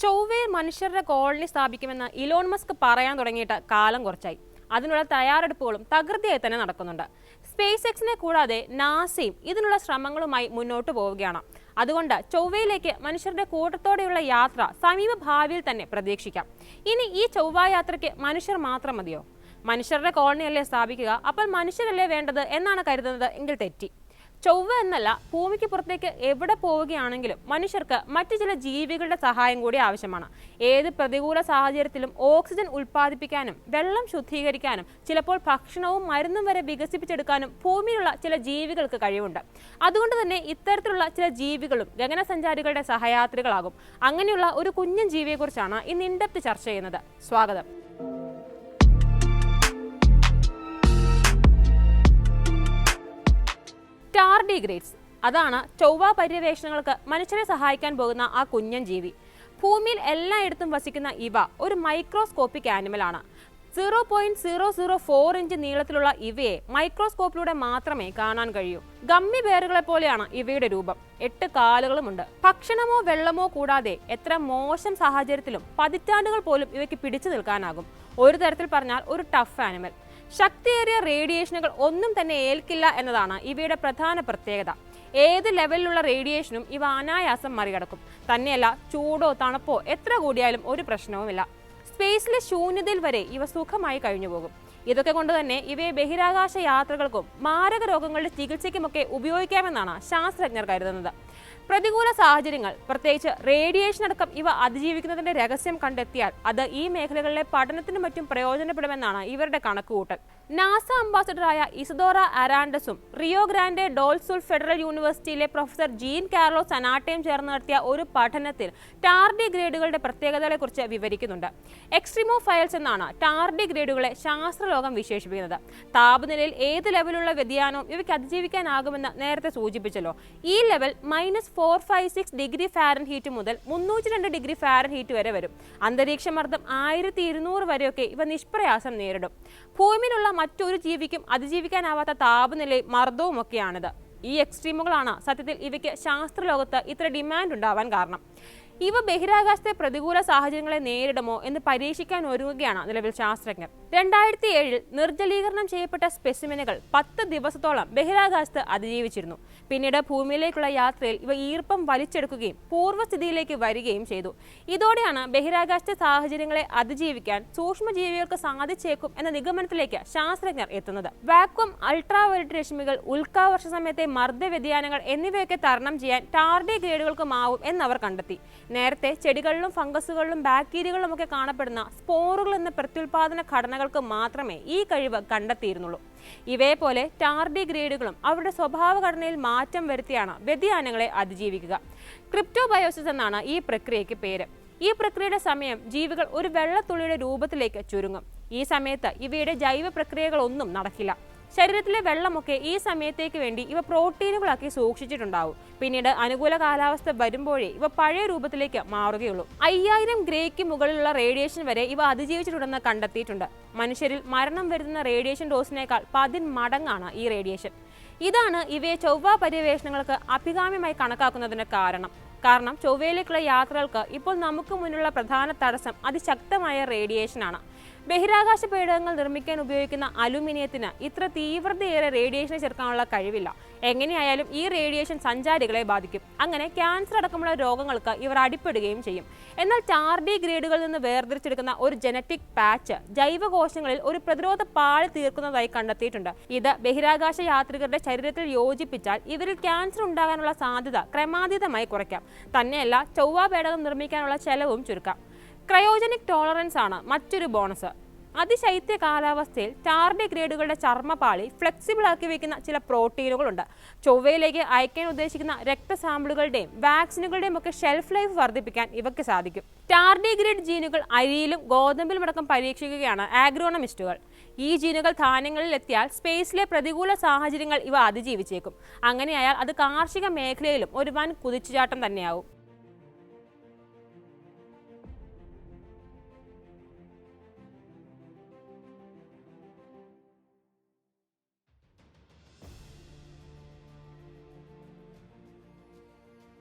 ചൊവ്വയിൽ മനുഷ്യരുടെ കോളനി സ്ഥാപിക്കുമെന്ന് ഇലോൺ മസ്ക് പറയാൻ തുടങ്ങിയിട്ട് കാലം കുറച്ചായി. അതിനുള്ള തയ്യാറെടുപ്പുകളും തകൃതിയായി തന്നെ നടക്കുന്നുണ്ട്. സ്പേസ് എക്സിനെ കൂടാതെ നാസയും ഇതിനുള്ള ശ്രമങ്ങളുമായി മുന്നോട്ട് പോവുകയാണ്. അതുകൊണ്ട് ചൊവ്വയിലേക്ക് മനുഷ്യരുടെ കൂട്ടത്തോടെയുള്ള യാത്ര സമീപ ഭാവിയിൽ തന്നെ പ്രതീക്ഷിക്കാം. ഇനി ഈ ചൊവ്വ യാത്രയ്ക്ക് മനുഷ്യർ മാത്രം മതിയോ? മനുഷ്യരുടെ കോളനിയല്ലേ സ്ഥാപിക്കുക, അപ്പോൾ മനുഷ്യരല്ലേ വേണ്ടത് എന്നാണ് കരുതുന്നത് എങ്കിൽ തെറ്റി. ചൊവ്വ എന്നല്ല, ഭൂമിക്ക് പുറത്തേക്ക് എവിടെ പോവുകയാണെങ്കിലും മനുഷ്യർക്ക് മറ്റു ചില ജീവികളുടെ സഹായം കൂടി ആവശ്യമാണ്. ഏത് പ്രതികൂല സാഹചര്യത്തിലും ഓക്സിജൻ ഉൽപ്പാദിപ്പിക്കാനും വെള്ളം ശുദ്ധീകരിക്കാനും ചിലപ്പോൾ ഭക്ഷണവും മരുന്നും വരെ വികസിപ്പിച്ചെടുക്കാനും ഭൂമിയിലുള്ള ചില ജീവികൾക്ക് കഴിവുണ്ട്. അതുകൊണ്ട് തന്നെ ഇത്തരത്തിലുള്ള ചില ജീവികളും ഗഗനസഞ്ചാരികളുടെ സഹയാത്രികളാകും. അങ്ങനെയുള്ള ഒരു കുഞ്ഞൻ ജീവിയെക്കുറിച്ചാണ് ഇന്ന് ഇൻഡെപ്ത് ചർച്ച ചെയ്യുന്നത്. സ്വാഗതം. ടാർഡിഗ്രേഡ്സ്, അതാണ് ചൊവ്വ പര്യവേഷണങ്ങൾക്ക് മനുഷ്യരെ സഹായിക്കാൻ പോകുന്ന ആ കുഞ്ഞൻ ജീവി. ഭൂമിയിൽ എല്ലായിടത്തും വസിക്കുന്ന ഇവ ഒരു മൈക്രോസ്കോപ്പിക് ആനിമലാണ്. 0.004 ഇഞ്ച് നീളത്തിലുള്ള ഇവയെ മൈക്രോസ്കോപ്പിലൂടെ മാത്രമേ കാണാൻ കഴിയൂ. ഗമ്മി ബെയറുകളെ പോലെയാണ് ഇവയുടെ രൂപം. 8 കാലുകളുമുണ്ട്. ഭക്ഷണമോ വെള്ളമോ കൂടാതെ എത്ര മോശം സാഹചര്യത്തിലും പതിറ്റാണ്ടുകൾ പോലും ഇവയ്ക്ക് പിടിച്ചു നിൽക്കാനാകും. ഒരു തരത്തിൽ പറഞ്ഞാൽ ഒരു ടഫ് ആനിമൽ. ശക്തിയേറിയ റേഡിയേഷനുകൾ ഒന്നും തന്നെ ഏൽക്കില്ല എന്നതാണ് ഇവയുടെ പ്രധാന പ്രത്യേകത. ഏത് ലെവലിലുള്ള റേഡിയേഷനും ഇവ അനായാസം മറികടക്കും. തന്നെയല്ല, ചൂടോ തണുപ്പോ എത്ര കൂടിയാലും ഒരു പ്രശ്നവുമില്ല. സ്പേസിലെ ശൂന്യതയിൽ വരെ ഇവ സുഖമായി കഴിഞ്ഞുപോകും. ഇതൊക്കെ കൊണ്ട് തന്നെ ഇവയെ ബഹിരാകാശ യാത്രകൾക്കും മാരക രോഗങ്ങളുടെ ചികിത്സയ്ക്കുമൊക്കെ ഉപയോഗിക്കാമെന്നാണ് ശാസ്ത്രജ്ഞർ കരുതുന്നത്. പ്രതികൂല സാഹചര്യങ്ങൾ, പ്രത്യേകിച്ച് റേഡിയേഷൻ അടക്കം ഇവ അതിജീവിക്കുന്നതിന്റെ രഹസ്യം കണ്ടെത്തിയാൽ അത് ഈ മേഖലകളിലെ പഠനത്തിനും മറ്റും പ്രയോജനപ്പെടുമെന്നാണ് ഇവരുടെ കണക്കുകൂട്ടൽ. നാസ അംബാസഡറായ ഇസദോറ അരാൻഡസും Rio Grande do Sul federal യൂണിവേഴ്സിറ്റിയിലെ പ്രൊഫസർ ജീൻ കാർലോസ് സനാട്ടയും ചേർന്ന് നടത്തിയ ഒരു പഠനത്തിൽ ടാർഡിഗ്രേഡുകളുടെ പ്രത്യേകതകളെക്കുറിച്ച് വിവരിക്കുന്നുണ്ട്. എക്സ്ട്രീമോഫൈൽസ് എന്നാണ് ടാർഡിഗ്രേഡുകളെ ശാസ്ത്രലോകം വിശേഷിപ്പിക്കുന്നത്. താപനിലയിൽ ഏത് ലെവലുള്ള വ്യതിയാനവും ഇവയ്ക്ക് അതിജീവിക്കാനാകുമെന്ന് നേരത്തെ സൂചിപ്പിച്ചല്ലോ. ഈ ലെവൽ -456 ഡിഗ്രി ഫാരൻഹീറ്റ് മുതൽ 302 ഡിഗ്രി ഫാരൻഹീറ്റ് വരെ വരും. അന്തരീക്ഷ മർദ്ദം 1200 വരെയൊക്കെ ഇവ നിഷ്പ്രയാസം നേരിടും. ഭൂമിയിലുള്ള മറ്റൊരു ജീവിക്കും അതിജീവിക്കാനാവാത്ത താപനിലയും മർദ്ദവും ഒക്കെയാണിത്. ഈ എക്സ്ട്രീമുകളാണ് സത്യത്തിൽ ഇവയ്ക്ക് ശാസ്ത്രലോകത്ത് ഇത്ര ഡിമാൻഡ് ഉണ്ടാവാൻ കാരണം. ഇവ ബഹിരാകാശത്തെ പ്രതികൂല സാഹചര്യങ്ങളെ നേരിടുമോ എന്ന് പരീക്ഷിക്കാൻ ഒരുങ്ങുകയാണ് നിലവിൽ ശാസ്ത്രജ്ഞർ. 2007 നിർജ്ജലീകരണം ചെയ്യപ്പെട്ട സ്പെസിമെനുകൾ 10 ദിവസത്തോളം ബഹിരാകാശത്ത് അതിജീവിച്ചിരുന്നു. പിന്നീട് ഭൂമിയിലേക്കുള്ള യാത്രയിൽ ഇവ ഈർപ്പം വലിച്ചെടുക്കുകയും പൂർവ്വസ്ഥിതിയിലേക്ക് വരികയും ചെയ്തു. ഇതോടെയാണ് ബഹിരാകാശത്തെ സാഹചര്യങ്ങളെ അതിജീവിക്കാൻ സൂക്ഷ്മജീവികൾക്ക് സാധിച്ചേക്കും എന്ന നിഗമനത്തിലേക്ക് ശാസ്ത്രജ്ഞർ എത്തുന്നത്. വാക്വം, അൾട്രാവയലറ്റ് രശ്മികൾ, ഉൽക്കാവർഷ സമയത്തെ മർദ്ദ വ്യതിയാനങ്ങൾ എന്നിവയൊക്കെ തരണം ചെയ്യാൻ ടാർഡിഗ്രേഡുകൾക്കുമാവും എന്നവർ കണ്ടെത്തി. നേരത്തെ ചെടികളിലും ഫംഗസുകളിലും ബാക്ടീരിയകളിലും ഒക്കെ കാണപ്പെടുന്ന സ്പോറുകൾ എന്ന പ്രത്യുൽപാദന ഘടനകൾക്ക് മാത്രമേ ഈ കഴിവ് കണ്ടെത്തിയിരുന്നുള്ളൂ. ഇവയെ പോലെ ടാർഡിഗ്രേഡുകളും അവരുടെ സ്വഭാവഘടനയിൽ മാറ്റം വരുത്തിയാണ് വ്യതിയാനങ്ങളെ അതിജീവിക്കുക. ക്രിപ്റ്റോബയോസിസ് എന്നാണ് ഈ പ്രക്രിയയ്ക്ക് പേര്. ഈ പ്രക്രിയയുടെ സമയം ജീവികൾ ഒരു വെള്ളത്തുള്ളിയുടെ രൂപത്തിലേക്ക് ചുരുങ്ങും. ഈ സമയത്ത് ഇവയുടെ ജൈവ പ്രക്രിയകളൊന്നും നടക്കില്ല. ശരീരത്തിലെ വെള്ളമൊക്കെ ഈ സമയത്തേക്ക് വേണ്ടി ഇവ പ്രോട്ടീനുകളാക്കി സൂക്ഷിച്ചിട്ടുണ്ടാവും. പിന്നീട് അനുകൂല കാലാവസ്ഥ വരുമ്പോഴേ ഇവ പഴയ രൂപത്തിലേക്ക് മാറുകയുള്ളൂ. 5000 ഗ്രേക്ക് മുകളിലുള്ള റേഡിയേഷൻ വരെ ഇവ അതിജീവിച്ചിട്ടുണ്ടെന്ന് കണ്ടെത്തിയിട്ടുണ്ട്. മനുഷ്യരിൽ മരണം വരുത്തുന്ന റേഡിയേഷൻ ഡോസിനേക്കാൾ 10 മടങ്ങാണ് ഈ റേഡിയേഷൻ. ഇതാണ് ഇവയെ ചൊവ്വ പര്യവേഷണങ്ങൾക്ക് അഭികാമ്യമായി കണക്കാക്കുന്നതിന് കാരണം ചൊവ്വയിലേക്കുള്ള യാത്രകൾക്ക് ഇപ്പോൾ നമുക്ക് മുന്നിലുള്ള പ്രധാന തടസ്സം അതിശക്തമായ റേഡിയേഷനാണ്. ബഹിരാകാശ പേടകങ്ങൾ നിർമ്മിക്കാൻ ഉപയോഗിക്കുന്ന അലുമിനിയത്തിന് ഇത്ര തീവ്രതയേറെ റേഡിയേഷനെ ചേർക്കാനുള്ള കഴിവില്ല. എങ്ങനെയായാലും ഈ റേഡിയേഷൻ സഞ്ചാരികളെ ബാധിക്കും. അങ്ങനെ ക്യാൻസർ അടക്കമുള്ള രോഗങ്ങൾക്ക് ഇവർ അടിപ്പെടുകയും ചെയ്യും. എന്നാൽ ടാർഡിഗ്രേഡുകളിൽ നിന്ന് വേർതിരിച്ചെടുക്കുന്ന ഒരു ജനറ്റിക് പാച്ച് ജൈവകോശങ്ങളിൽ ഒരു പ്രതിരോധ പാളി തീർക്കുന്നതായി കണ്ടെത്തിയിട്ടുണ്ട്. ഇത് ബഹിരാകാശ യാത്രികരുടെ ശരീരത്തിൽ യോജിപ്പിച്ചാൽ ഇവരിൽ ക്യാൻസർ ഉണ്ടാകാനുള്ള സാധ്യത ക്രമാതീതമായി കുറയ്ക്കാം. തന്നെയല്ല, ചൊവ്വ പേടകം നിർമ്മിക്കാനുള്ള ചെലവും ചുരുക്കാം. ക്രയോജനിക് ടോളറൻസ് ആണ് മറ്റൊരു ബോണസ്. അതിശൈത്യ കാലാവസ്ഥയിൽ ടാർഡിഗ്രേഡുകളുടെ ചർമ്മപാളി ഫ്ലെക്സിബിൾ ആക്കി വയ്ക്കുന്ന ചില പ്രോട്ടീനുകളുണ്ട്. ചൊവ്വയിലേക്ക് അയക്കാൻ ഉദ്ദേശിക്കുന്ന രക്തസാമ്പിളുകളുടെയും വാക്സിനുകളുടെയും ഒക്കെ ഷെൽഫ് ലൈഫ് വർദ്ധിപ്പിക്കാൻ ഇവയ്ക്ക് സാധിക്കും. ടാർഡിഗ്രേഡ് ജീനുകൾ അരിയിലും ഗോതമ്പിലും അടക്കം പരീക്ഷിക്കുകയാണ് ആഗ്രോണമിസ്റ്റുകൾ. ഈ ജീനുകൾ ധാന്യങ്ങളിൽ എത്തിയാൽ സ്പേസിലെ പ്രതികൂല സാഹചര്യങ്ങൾ ഇവ അതിജീവിച്ചേക്കും. അങ്ങനെയായാൽ അത് കാർഷിക മേഖലയിലും ഒരു വൻ കുതിച്ചുചാട്ടം തന്നെയാവും.